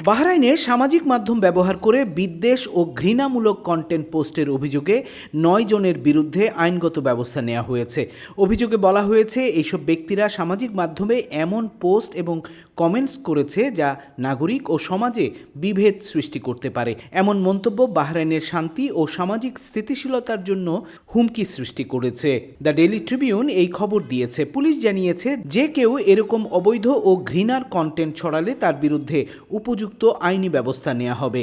বাহরাইনে সামাজিক মাধ্যম ব্যবহার করে বিদ্বেষ ও ঘৃণামূলক কন্টেন্ট পোস্টের অভিযোগে ৯ জনের বিরুদ্ধে আইনগত ব্যবস্থা নেওয়া হয়েছে। অভিযোগে বলা হয়েছে এইসব ব্যক্তিরা সামাজিক মাধ্যমে এমন পোস্ট এবং কমেন্টস করেছে যা নাগরিক ও সমাজে বিভেদ সৃষ্টি করতে পারে। এমন মন্তব্য বাহরাইনের শান্তি ও সামাজিক স্থিতিশীলতার জন্য হুমকি সৃষ্টি করেছে। দ্য ডেইলি ট্রিবিউন এই খবর দিয়েছে। পুলিশ জানিয়েছে যে কেউ এরকম অবৈধ ও ঘৃণার কন্টেন্ট ছড়ালে তার বিরুদ্ধে উপযুক্ত আইনি ব্যবস্থা নেওয়া হবে।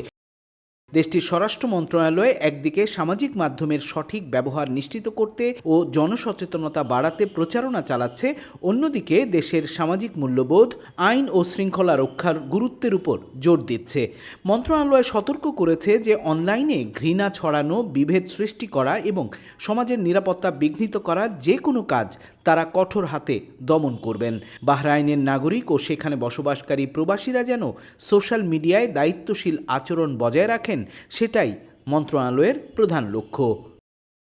দেশটির স্বরাষ্ট্র মন্ত্রণালয় একদিকে সামাজিক মাধ্যমের সঠিক ব্যবহার নিশ্চিত করতে ও জনসচেতনতা বাড়াতে প্রচারণা চালাচ্ছে, অন্যদিকে দেশের সামাজিক মূল্যবোধ, আইন ও শৃঙ্খলা রক্ষার গুরুত্বের উপর জোর দিচ্ছে। মন্ত্রণালয় সতর্ক করেছে যে অনলাইনে ঘৃণা ছড়ানো, বিভেদ সৃষ্টি করা এবং সমাজের নিরাপত্তা বিঘ্নিত করা যে কোনো কাজ তারা কঠোর হাতে দমন করবেন। বাহরাইনের নাগরিক ও সেখানে বসবাসকারী প্রবাসীরা যেন সোশ্যাল মিডিয়ায় দায়িত্বশীল আচরণ বজায় রাখেন, সেটাই মন্ত্রণালয়ের প্রধান লক্ষ্য।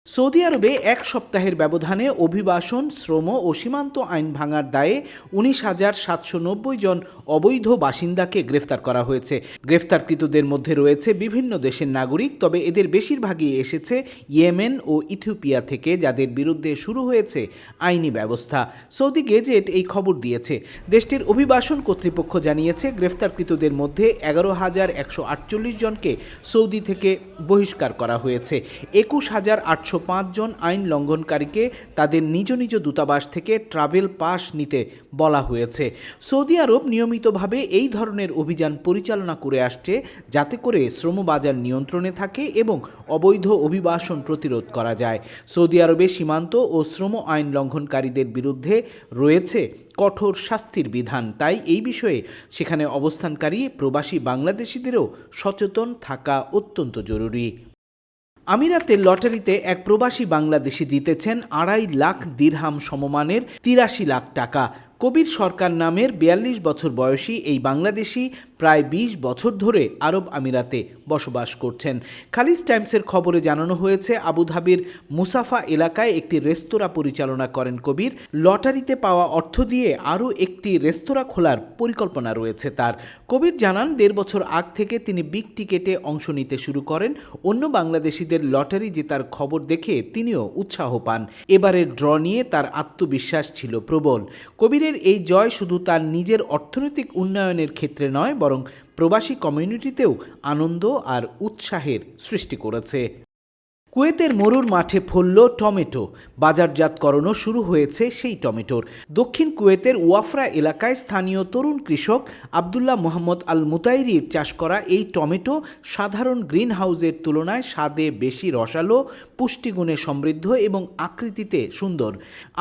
সৌদি আরবে এক সপ্তাহের ব্যবধানে অভিবাসন, শ্রম ও সীমান্ত আইন ভাঙার দায়ে 19,790 জন অবৈধ বাসিন্দাকে গ্রেফতার করা হয়েছে। গ্রেফতারকৃতদের মধ্যে রয়েছে বিভিন্ন দেশের নাগরিক, তবে এদের বেশিরভাগই এসেছে ইয়েমেন ও ইথিওপিয়া থেকে, যাদের বিরুদ্ধে শুরু হয়েছে আইনি ব্যবস্থা। সৌদি গেজেট এই খবর দিয়েছে। দেশটির অভিবাসন কর্তৃপক্ষ জানিয়েছে গ্রেফতারকৃতদের মধ্যে 11,148 জনকে সৌদি থেকে বহিষ্কার করা হয়েছে। 21,805 জন আইন লঙ্ঘনকারীকে তাদের নিজ নিজ দূতাবাস থেকে ট্রাভেল পাস নিতে বলা হয়েছে। সৌদি আরব নিয়মিতভাবে এই ধরনের অভিযান পরিচালনা করে আসছে, যাতে করে শ্রমবাজার নিয়ন্ত্রণে থাকে এবং অবৈধ অভিবাসন প্রতিরোধ করা যায়। সৌদি আরবে সীমান্ত ও শ্রম আইন লঙ্ঘনকারীদের বিরুদ্ধে রয়েছে কঠোর শাস্তির বিধান, তাই এই বিষয়ে সেখানে অবস্থানকারী প্রবাসী বাংলাদেশিদেরও সচেতন থাকা অত্যন্ত জরুরি। আমিরাতের লটারিতে এক প্রবাসী বাংলাদেশি জিতেছেন 2.5 লাখ দিরহাম সমমানের 83 লাখ টাকা। কবির সরকার নামের 42 বছর বয়সী এই বাংলাদেশি প্রায় 20 বছর ধরে আরব আমিরাতে বসবাস করছেন। খালিজ টাইমসের খবরে জানানো হয়েছে, আবুধাবির মুসাফা এলাকায় একটি রেস্তোরাঁ পরিচালনা করেন কবির। লটারিতে পাওয়া অর্থ দিয়ে আরও একটি রেস্তোরাঁ খোলার পরিকল্পনা রয়েছে তার। কবির জানান, 1.5 বছর আগ থেকে তিনি বিগ টিকেটে অংশ নিতে শুরু করেন। অন্য বাংলাদেশিদের লটারি জেতার খবর দেখে তিনিও উৎসাহ পান। এবারের ড্র নিয়ে তার আত্মবিশ্বাস ছিল প্রবল। কবিরের এই জয় শুধু তার নিজের অর্থনৈতিক উন্নয়নের ক্ষেত্রে নয়, বরং প্রবাসী কমিউনিটিতেও আনন্দ আর উৎসাহের সৃষ্টি করেছে। কুয়েতের মরুর মাঠে ফলল টমেটো, বাজারজাতকরণও শুরু হয়েছে সেই টমেটোর। দক্ষিণ কুয়েতের ওয়াফরা এলাকায় স্থানীয় তরুণ কৃষক আবদুল্লাহ মোহাম্মদ আল মুতাইরির চাষ করা এই টমেটো সাধারণ গ্রিন হাউসের তুলনায় স্বাদে বেশি রসালো, পুষ্টিগুণে সমৃদ্ধ এবং আকৃতিতে সুন্দর।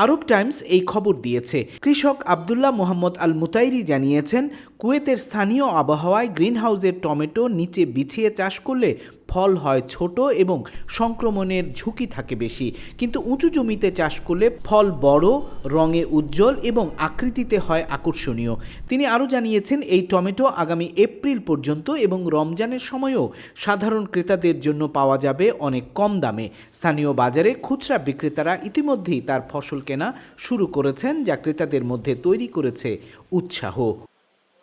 আরব টাইমস এই খবর দিয়েছে। কৃষক আবদুল্লাহ মোহাম্মদ আল মুতাইরি জানিয়েছেন, কুয়েতের স্থানীয় আবহাওয়ায় গ্রিন হাউসের টমেটো নিচে বিছিয়ে চাষ করলে ফল হয় ছোট এবং সংক্রমণের ঝুঁকি থাকে বেশি, কিন্তু উঁচু জমিতে চাষ করলে ফল বড়, রঙে উজ্জ্বল এবং আকৃতিতে হয় আকর্ষণীয়। তিনি আরও জানিয়েছেন, এই টমেটো আগামী এপ্রিল পর্যন্ত এবং রমজানের সময়ও সাধারণ ক্রেতাদের জন্য পাওয়া যাবে অনেক কম দামে। স্থানীয় বাজারে খুচরা বিক্রেতারা ইতিমধ্যেই তার ফসল কেনা শুরু করেছেন, যা ক্রেতাদের মধ্যে তৈরি করেছে উৎসাহ।